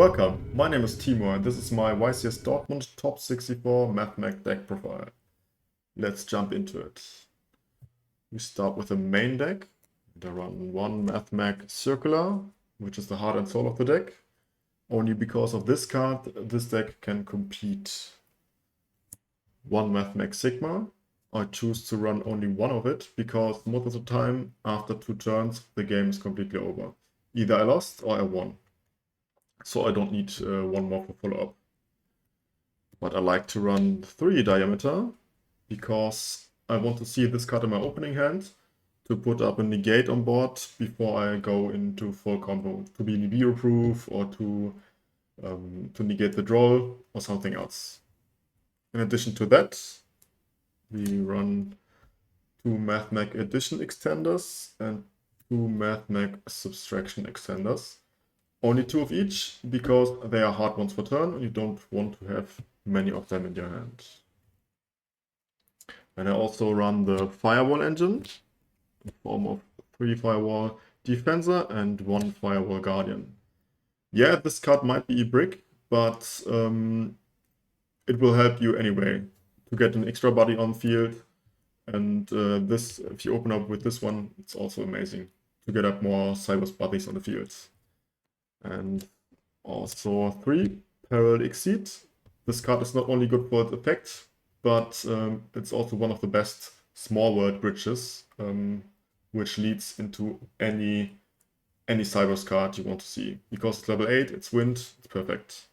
Welcome, my name is Timur and this is my YCS Dortmund top 64 Mathmech deck profile. Let's jump into it. We start with the main deck. I run one Mathmech Circular, which is the heart and soul of the deck. Only because of this card, this deck can complete. One Mathmech Sigma. I choose to run only one of it because most of the time, after 2 turns, the game is completely over. Either I lost or I won. So I don't need one more for follow-up. But I like to run 3 Diameter because I want to see this card in my opening hand to put up a negate on board before I go into full combo, to be Nibiru proof or to negate the draw or something else. In addition to that, we run 2 Mathmech Addition extenders and 2 Mathmech Subtraction extenders. Only 2 of each, because they are hard ones for turn, and you don't want to have many of them in your hand. And I also run the Firewall engine, in the form of 3 Firewall Defensor and 1 Firewall Guardian. Yeah, this card might be a brick, but it will help you anyway to get an extra body on field. And this, if you open up with this one, it's also amazing to get up more Cyber's bodies on the field. And also 3 Parallel Exceed. This card is not only good for its effect, but it's also one of the best small world bridges, which leads into any Cyber's card you want to see. Because it's level 8, it's wind, it's perfect.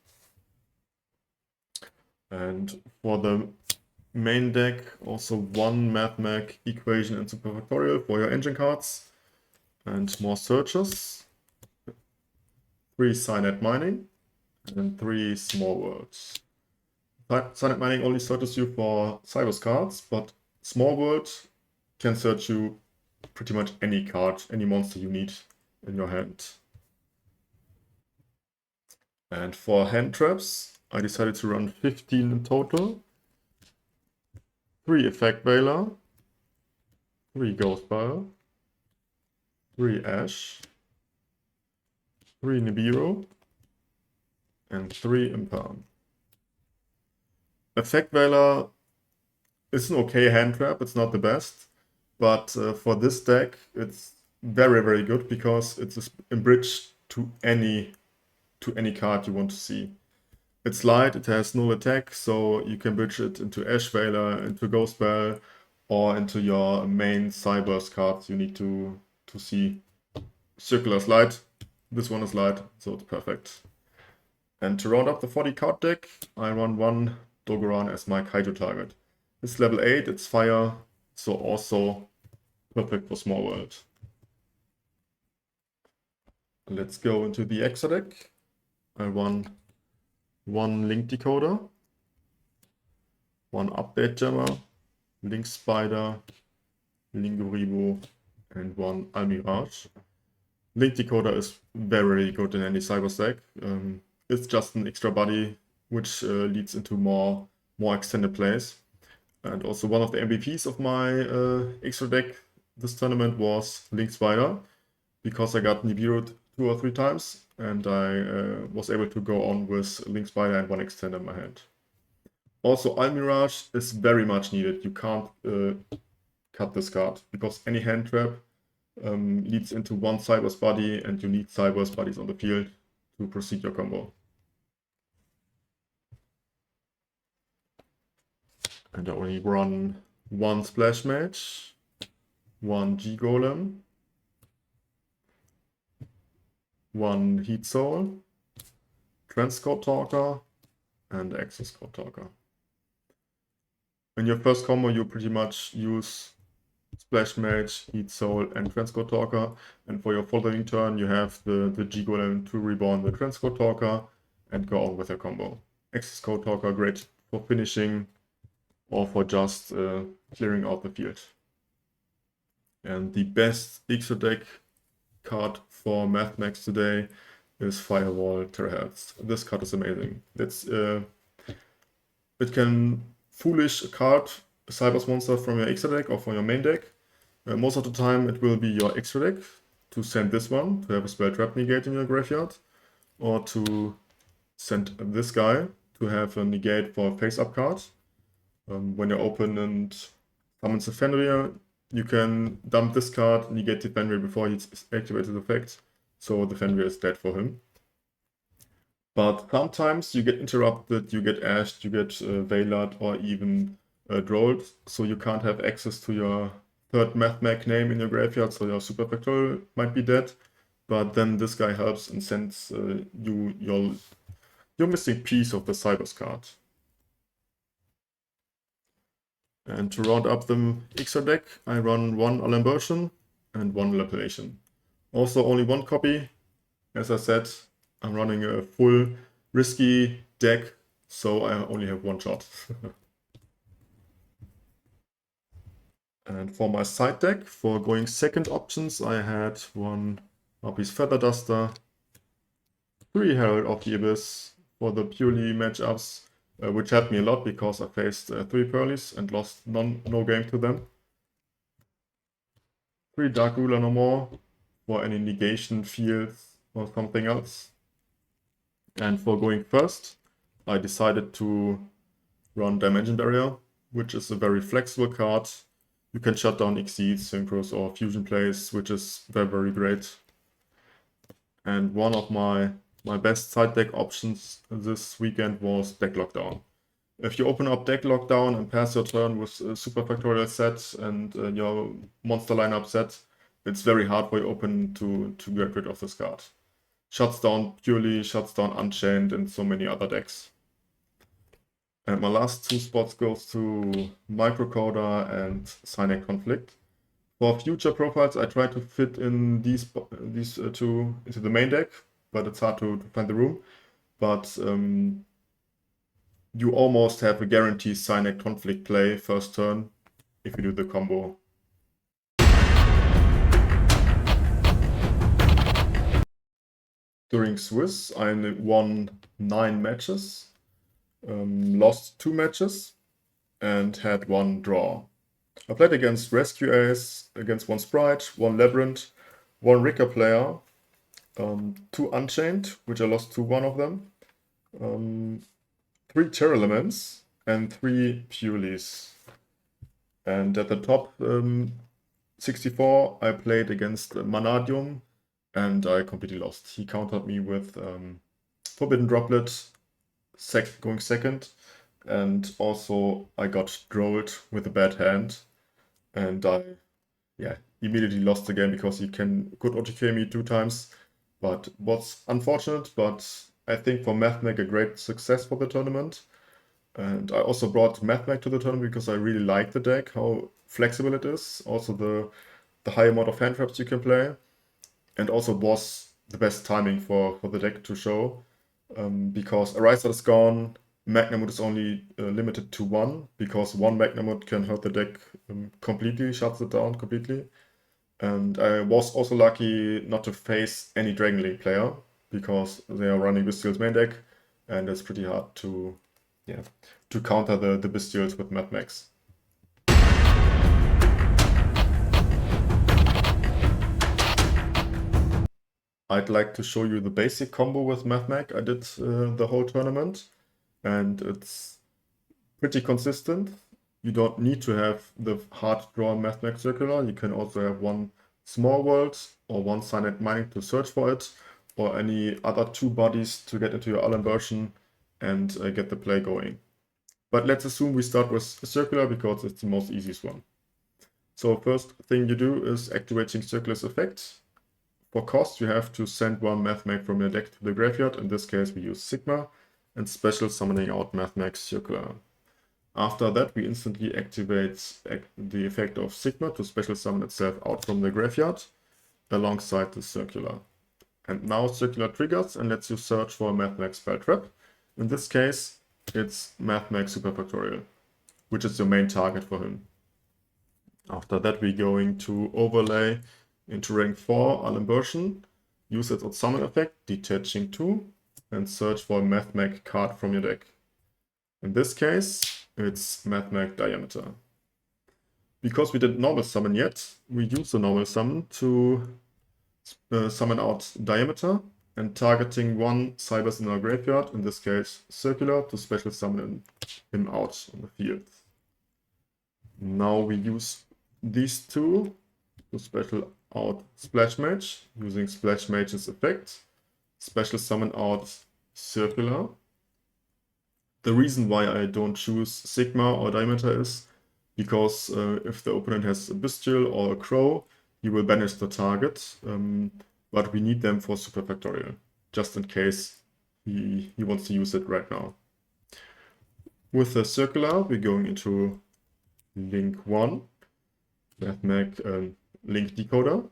And for the main deck, also 1 Mathmech Equation and Superfactorial for your engine cards, and more searches. 3 Cyanide Mining, and 3 Small Worlds. Cyanide Mining only searches you for Cyber's cards, but Small World can search you pretty much any card, any monster you need in your hand. And for hand traps, I decided to run 15 in total. 3 Effekt Veiler, 3 Ghostfire, 3 Ash, 3 Nibiru, and 3 Imperm. Effekt Veiler is an okay hand trap, it's not the best, but for this deck it's very, very good because it's a bridge to any card you want to see. It's light, it has null attack, so you can bridge it into Ash Veiler, into Ghostbell, or into your main Cyber's cards you need to see. Circular's light. This one is light, so it's perfect. And to round up the 40 card deck, I run 1 Dogoran as my Kaiju target. It's level 8, it's fire, so also perfect for small world. Let's go into the Extra deck. I run 1 Link Decoder, 1 Update Jammer, Link Spider, Linguribu, and 1 Almirage. Link Decoder is very good in any Cyber deck. It's just an extra body, which leads into more extended plays. And also one of the MVPs of my extra deck this tournament was Link Spider, because I got Nibiru 2 or 3 times, and I was able to go on with Link Spider and 1 extender in my hand. Also, Almirage is very much needed. You can't cut this card, because any hand trap leads into 1 Cyber's body, and you need Cyber's bodies on the field to proceed your combo. And I only run 1 Splash Mage, 1 G-Golem, 1 Heat Soul, Transcode Talker, and Access Code Talker. In your first combo, you pretty much use Splash Mage, Heat Soul, and Transcode Talker. And for your following turn, you have the G-Golem to reborn the Transcode Talker and go on with your combo. Access Code Talker, great for finishing or for just clearing out the field. And the best extra deck card for Mathmech today is Firewall Terahertz. This card is amazing. It can foolish a card, a Cyber's monster from your extra deck or from your main deck. Most of the time it will be your extra deck to send this one, to have a spell trap negate in your graveyard, or to send this guy to have a negate for a face-up card. When you open and summons a Fenrir, you can dump this card, negate the Fenrir before he activates his effect, so the Fenrir is dead for him. But sometimes you get interrupted, you get ashed, you get Veiled, or even Drolled, so you can't have access to your third Mathmech name in your graveyard, so your Super Factorial might be dead. But then this guy helps and sends you your missing piece of the Cybers card. And to round up the Ixer deck, I run one Alembertion and one Lapillation. Also only one copy. As I said, I'm running a full risky deck, so I only have one shot. And for my side deck, for going second options, I had one Harpy's Feather Duster, 3 Herald of the Abyss for the purely matchups, which helped me a lot because I faced 3 Pearlies and lost no game to them. 3 Dark Ruler no more for any negation fields or something else. And for going first, I decided to run Dimension Barrier, which is a very flexible card. You can shut down Exceeds, Synchros, or Fusion plays, which is very, very great. And one of my best side deck options this weekend was Deck Lockdown. If you open up Deck Lockdown and pass your turn with a Super Factorial set and your monster lineup set, it's very hard for your opponent to get rid of this card. Shuts down Purely, shuts down Unchained, and so many other decks. And my last 2 spots goes to Microcoder and Cynic Conflict. For future profiles, I try to fit in these 2 into the main deck, but it's hard to find the room. But you almost have a guaranteed Cynic Conflict play first turn if you do the combo. During Swiss, I won 9 matches, lost 2 matches, and had 1 draw. I played against Rescue Ace, against 1 Sprite, 1 Labyrinth, 1 Ricker player, 2 Unchained, which I lost to 1 of them, 3 Terror Elements, and 3 Pureys. And at the top 64, I played against Manadium, and I completely lost. He countered me with Forbidden Droplet, going second, and also I got Drolled with a bad hand, and I immediately lost the game because he could OTK me 2 times, but was unfortunate, but I think for Mathmech a great success for the tournament. And I also brought Mathmech to the tournament because I really like the deck, how flexible it is, also the high amount of hand traps you can play, and also was the best timing for the deck to show, because Eraser is gone, Magnamut is only limited to 1, because 1 Magnamut can hurt the deck completely, shuts it down completely. And I was also lucky not to face any Dragon Link player, because they are running Bestial's main deck, and it's pretty hard to counter the Bestials with Mathmechs. I'd like to show you the basic combo with Mathmech. I did the whole tournament, and it's pretty consistent. You don't need to have the hard draw Mathmech circular. You can also have 1 small world or 1 Cyanide Mining to search for it, or any other 2 bodies to get into your Allen version and get the play going. But let's assume we start with circular because it's the most easiest one. So first thing you do is activating Circular's Effect. For cost, you have to send 1 Mathmech from your deck to the graveyard. In this case, we use Sigma, and special summoning out Mathmech Circular. After that, we instantly activate the effect of Sigma to special summon itself out from the graveyard alongside the Circular. And now Circular triggers and lets you search for a Mathmech spell trap. In this case, it's Mathmech Super Factorial, which is your main target for him. After that, we're going to overlay into rank 4 Alembertion, use its summon effect, detaching 2, and search for a Mathmech card from your deck. In this case, it's Mathmech Diameter. Because we didn't normal summon yet, we use the normal summon to summon out Diameter, and targeting one Cybers in our graveyard, in this case Circular, to special summon him out on the field. Now we use these two to special out Splash Mage, using Splash Mage's effect, special summon out Circular. The reason why I don't choose Sigma or Diameter is because if the opponent has a Bestial or a Crow, he will banish the target, but we need them for Super Factorial, just in case he wants to use it right now. With the Circular, we're going into Link 1, Mathmech Link Decoder.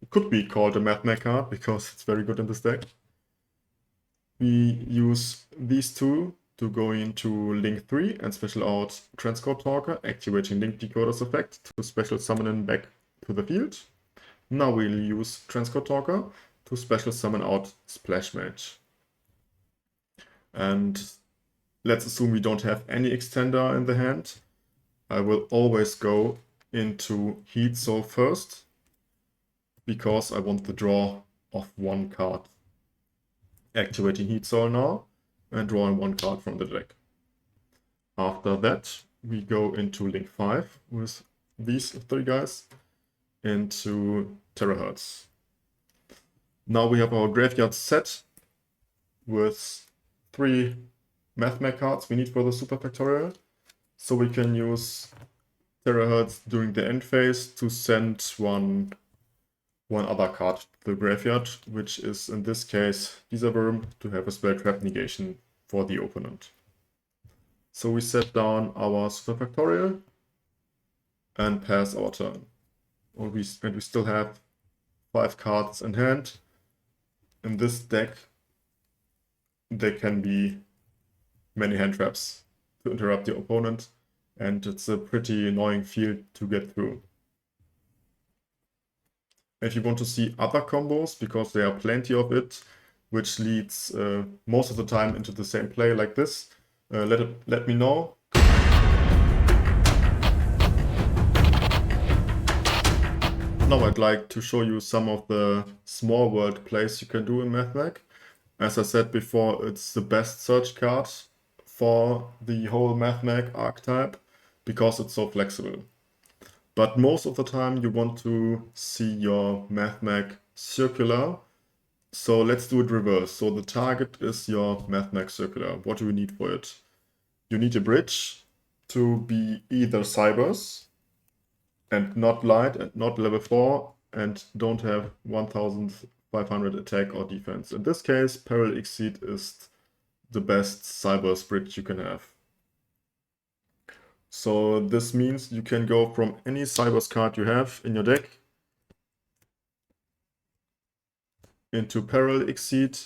It could be called a Mathmech card because it's very good in this deck. We use these two to go into Link 3 and special out Transcode Talker, activating Link Decoder's effect to special summon him back to the field. Now we'll use Transcode Talker to special summon out Splash Mage. And let's assume we don't have any extender in the hand. I will always go into Heat Soul first, because I want the draw of one card. Activating Heat Soul now and drawing one card from the deck. After that, we go into Link 5 with these three guys into Terahertz. Now we have our graveyard set with 3 Mathmech cards we need for the Super Factorial. So we can use Terahertz during the end phase to send one other card to the graveyard, which is in this case Worm, to have a spell trap negation for the opponent. So we set down our Super Factorial and pass our turn. And we still have 5 cards in hand. In this deck, there can be many hand traps to interrupt the opponent, and it's a pretty annoying field to get through. If you want to see other combos, because there are plenty of it, which leads most of the time into the same play like this, let me know. Now I'd like to show you some of the small world plays you can do in Mathmech. As I said before, it's the best search card for the whole Mathmech archetype, because it's so flexible. But most of the time you want to see your Mathmech circular. So let's do it reverse. So the target is your Mathmech circular. What do you need for it? You need a bridge to be either Cybers and not light and not level 4 and don't have 1500 attack or defense. In this case, Peril Exceed is the best Cybers bridge you can have. So this means you can go from any Cybers card you have in your deck into Peril Exceed,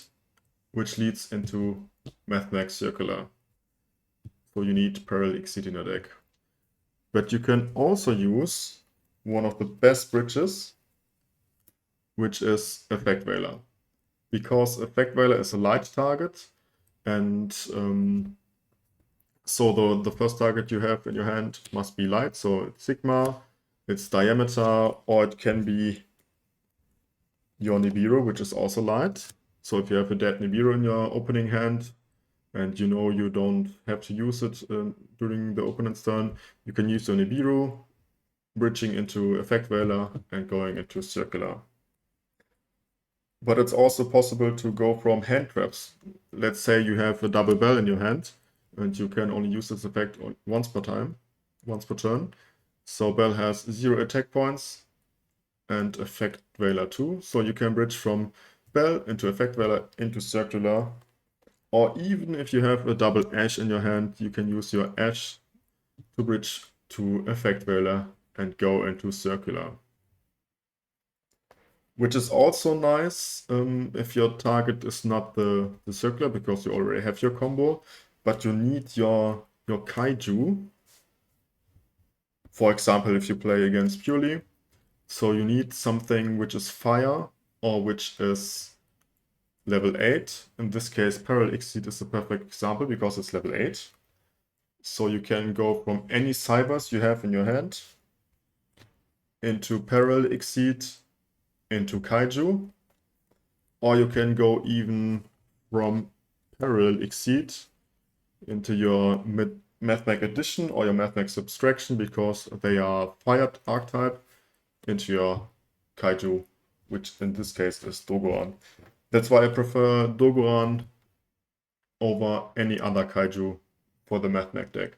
which leads into Mathmech Circular. So you need Peril Exceed in your deck. But you can also use one of the best bridges, which is Effekt Veiler. Because Effekt Veiler is a light target, and so the first target you have in your hand must be light, so it's Sigma, it's Diameter, or it can be your Nibiru, which is also light. So if you have a dead Nibiru in your opening hand, and you know you don't have to use it during the opponent's turn, you can use your Nibiru, bridging into Effekt Veiler and going into Circular. But it's also possible to go from hand traps. Let's say you have a double bell in your hand, and you can only use this effect once per turn. So Bell has 0 attack points and Effekt Veiler 2. So you can bridge from Bell into Effekt Veiler into Circular. Or even if you have a double Ash in your hand, you can use your Ash to bridge to Effekt Veiler and go into Circular. Which is also nice if your target is not the Circular, because you already have your combo. But you need your Kaiju, for example, if you play against Purely. So you need something which is fire or which is level 8. In this case, Peril Exceed is a perfect example because it's level 8. So you can go from any Cybers you have in your hand into Peril Exceed, into Kaiju. or you can go even from Parallel Exceed into your Mathmech Addition or your Mathmech Subtraction, because they are fired archetype, into your Kaiju, which in this case is Dogoran. That's why I prefer Dogoran over any other Kaiju for the Mathmech deck.